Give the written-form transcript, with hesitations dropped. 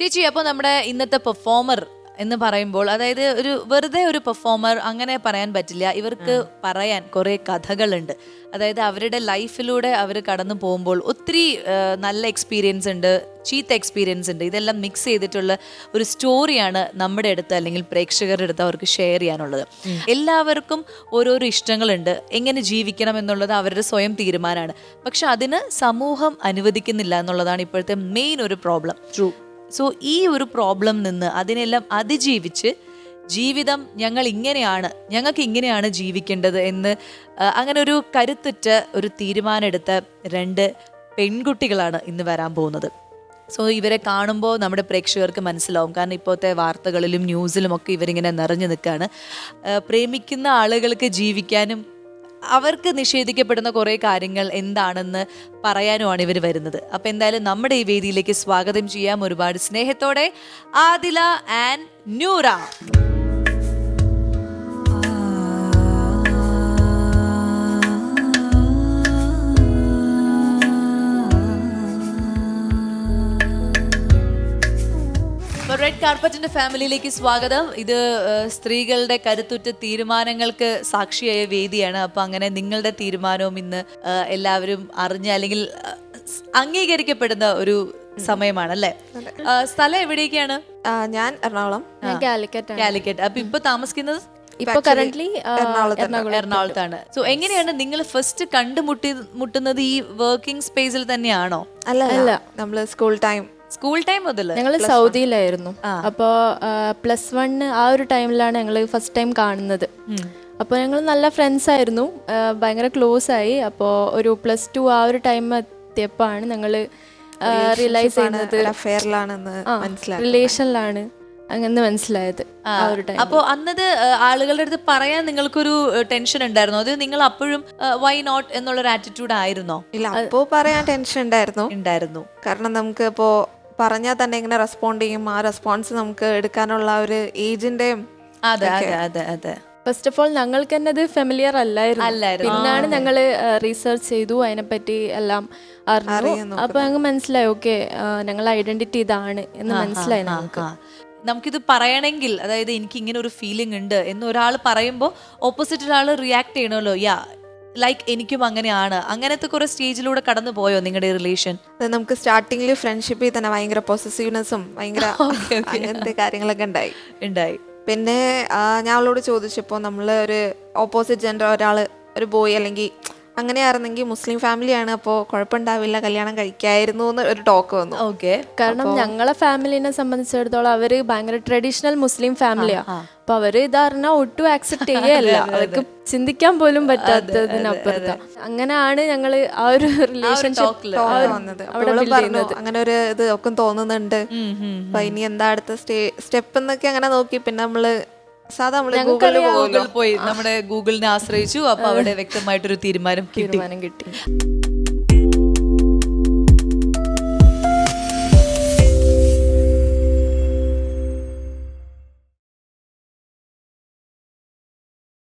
ചേച്ചി, അപ്പോൾ നമ്മുടെ ഇന്നത്തെ പെർഫോമർ എന്ന് പറയുമ്പോൾ, അതായത് ഒരു വെറുതെ ഒരു പെർഫോമർ അങ്ങനെ പറയാൻ പറ്റില്ല. ഇവർക്ക് പറയാൻ കുറേ കഥകളുണ്ട്. അതായത് അവരുടെ ലൈഫിലൂടെ അവർ കടന്നു പോകുമ്പോൾ ഒത്തിരി നല്ല എക്സ്പീരിയൻസ് ഉണ്ട്, ചീത്ത എക്സ്പീരിയൻസ് ഉണ്ട്. ഇതെല്ലാം മിക്സ് ചെയ്തിട്ടുള്ള ഒരു സ്റ്റോറിയാണ് നമ്മുടെ അടുത്ത് അല്ലെങ്കിൽ പ്രേക്ഷകരുടെ അടുത്ത് അവർക്ക് ഷെയർ ചെയ്യാനുള്ളത്. എല്ലാവർക്കും ഓരോരോ ഇഷ്ടങ്ങളുണ്ട്, എങ്ങനെ ജീവിക്കണം എന്നുള്ളത് അവരുടെ സ്വയം തീരുമാനമാണ്. പക്ഷെ അതിന് സമൂഹം അനുവദിക്കുന്നില്ല എന്നുള്ളതാണ് ഇപ്പോഴത്തെ മെയിൻ ഒരു പ്രോബ്ലം. സോ ഈ ഒരു പ്രോബ്ലം നിന്ന് അതിനെല്ലാം അതിജീവിച്ച് ജീവിതം ഞങ്ങൾക്ക് ഇങ്ങനെയാണ് ജീവിക്കേണ്ടത് എന്ന് അങ്ങനെ ഒരു കരുത്തുറ്റ ഒരു തീരുമാനമെടുത്ത 2 പെൺകുട്ടികളാണ് ഇന്ന് വരാൻ പോകുന്നത്. സോ ഇവരെ കാണുമ്പോൾ നമ്മുടെ പ്രേക്ഷകർക്ക് മനസ്സിലാവും. കാരണം ഇപ്പോഴത്തെ വാർത്തകളിലും ന്യൂസിലും ഒക്കെ ഇവരിങ്ങനെ നിറഞ്ഞു നിൽക്കുകയാണ്. പ്രേമിക്കുന്ന ആളുകൾക്ക് ജീവിക്കാനും അവർക്ക് നിഷേധിക്കപ്പെടുന്ന കുറേ കാര്യങ്ങൾ എന്താണെന്ന് പറയാനുമാണ് ഇവർ വരുന്നത്. അപ്പം എന്തായാലും നമ്മുടെ ഈ വേദിയിലേക്ക് സ്വാഗതം ചെയ്യാം ഒരുപാട് സ്നേഹത്തോടെ ആദില ആൻഡ് നൂറ. റെഡ് കാർപ്പറ്റിന്റെ ഫാമിലിയിലേക്ക് സ്വാഗതം. ഇത് സ്ത്രീകളുടെ കരുത്തുറ്റ തീരുമാനങ്ങൾക്ക് സാക്ഷിയായ വേദിയാണ്. അപ്പൊ അങ്ങനെ നിങ്ങളുടെ തീരുമാനവും ഇന്ന് എല്ലാവരും അറിഞ്ഞ അല്ലെങ്കിൽ അംഗീകരിക്കപ്പെടുന്ന ഒരു സമയമാണല്ലേ. സ്ഥലം എവിടേക്കാണ്? ഞാൻ എറണാകുളം. കാലിക്കറ്റ്. അപ്പൊ ഇപ്പൊ താമസിക്കുന്നത് ഇപ്പൊ കറന്റ്ലി എറണാകുളത്താണ്. സോ എങ്ങനെയാണ് നിങ്ങൾ ഫസ്റ്റ് കണ്ടുമുട്ടുന്നത്? ഈ വർക്കിംഗ് സ്പേസിൽ തന്നെയാണോ? അല്ല, നമ്മള് സ്കൂൾ ടൈം മുതൽ ഞങ്ങള് സൗദിയിലായിരുന്നു. അപ്പോ +1 ആ ഒരു ടൈമിലാണ് ഞങ്ങള് ഫസ്റ്റ് ടൈം കാണുന്നത്. അപ്പോൾ ഞങ്ങൾ നല്ല ഫ്രണ്ട്സ് ആയിരുന്നു, ഭയങ്കര ക്ലോസ് ആയി. അപ്പോൾ ഒരു +2 ആ ഒരു ടൈം എത്തിയപ്പോഴാണ് ഞങ്ങള് റിയലൈസ് ചെയ്യുന്നത് റിലേഷനിലാണ് അങ്ങനെ മനസ്സിലായത്. അപ്പൊ അന്നത് ആളുകളുടെ അടുത്ത് പറയാൻ നിങ്ങൾക്കൊരു ടെൻഷൻ ഉണ്ടായിരുന്നോ? അത് നിങ്ങൾ അപ്പോഴും വൈ നോട്ട് എന്നുള്ളൊരു ആറ്റിറ്റ്യൂഡ് ആയിരുന്നോ? ഇല്ല, അപ്പോ പറയാൻ ടെൻഷൻ ഉണ്ടായിരുന്നു. കാരണം നമുക്ക് ഇപ്പോ പറഞ്ഞാൽ തന്നെ എങ്ങനെ റെസ്പോണ്ട് ചെയ്യും, ആ റെസ്പോൺസ് നമുക്ക് എടുക്കാനുള്ള ഒരു ഏജിന്റെ. അതെ. ഫസ്റ്റ് ഓഫ് ഓൾ ഞങ്ങൾക്ക് തന്നെ അത് ഫെമിലിയർ അല്ലായിരുന്നു. പിന്നാണ് ഞങ്ങള് റീസെർച്ച് ചെയ്തു, അതിനെപ്പറ്റി എല്ലാം അറിഞ്ഞു. അപ്പൊ ഞങ്ങൾക്ക് മനസ്സിലായി, ഓക്കെ ഞങ്ങളുടെ ഐഡന്റിറ്റി ഇതാണ് എന്ന് മനസ്സിലായി. നമുക്കിത് പറയണമെങ്കിൽ, അതായത് എനിക്ക് ഇങ്ങനെ ഒരു ഫീലിംഗ് ഉണ്ട് എന്ന് ഒരാൾ പറയുമ്പോൾ ഓപ്പോസിറ്റ് ഒരാൾ റിയാക്ട് ചെയ്യണമല്ലോ. ലൈക്ക് എനിക്കും അങ്ങനെയാണ്. അങ്ങനത്തെ കുറെ സ്റ്റേജിലൂടെ കടന്നു പോയോ നിങ്ങളുടെ റിലേഷൻ? നമുക്ക് സ്റ്റാർട്ടിങ്ങിൽ ഫ്രണ്ട്ഷിപ്പിൽ തന്നെ ഭയങ്കര പൊസസീവ്നെസ്സും ഭയങ്കര അങ്ങനത്തെ കാര്യങ്ങളൊക്കെ ഉണ്ടായി. പിന്നെ ഞാൻ അവളോട് ചോദിച്ചപ്പോൾ നമ്മൾ ഒരു ഓപ്പോസിറ്റ് ജെൻഡർ ഒരാള്, ഒരു ബോയ് അല്ലെങ്കിൽ അങ്ങനെയായിരുന്നെങ്കിൽ മുസ്ലിം ഫാമിലിയാണ്, അപ്പോൾ കുഴപ്പമുണ്ടാവില്ല, കല്യാണം കഴിക്കായിരുന്നു എന്ന് ഒരു ടോക്ക് വന്നു. ഓക്കെ. കാരണം ഞങ്ങളെ ഫാമിലിനെ സംബന്ധിച്ചിടത്തോളം അവര് ഭയങ്കര ട്രഡീഷണൽ മുസ്ലിം ഫാമിലിയാ. അപ്പൊ അവര് ഇതറിഞ്ഞ ഒട്ടും ആക്സെപ്റ്റ് ചെയ്യല്ല, അവർക്ക് ചിന്തിക്കാൻ പോലും പറ്റാത്തതിനപ്പുറത്താ. അങ്ങനെയാണ് ഞങ്ങള് ആ ഒരു റിലേഷൻഷിപ്പ് അങ്ങനെ ഒരു ഇത് ഒക്കെ തോന്നുന്നുണ്ട്. അപ്പൊ ഇനി എന്താ അടുത്ത സ്റ്റെപ്പ് എന്നൊക്കെ അങ്ങനെ നോക്കി. പിന്നെ നമ്മള് ഗൂഗിളിൽ പോയി നമ്മുടെ ഗൂഗിളിനെ ആശ്രയിച്ചു. അപ്പൊ അവിടെ വ്യക്തമായിട്ടൊരു തീരുമാനം കിട്ടി.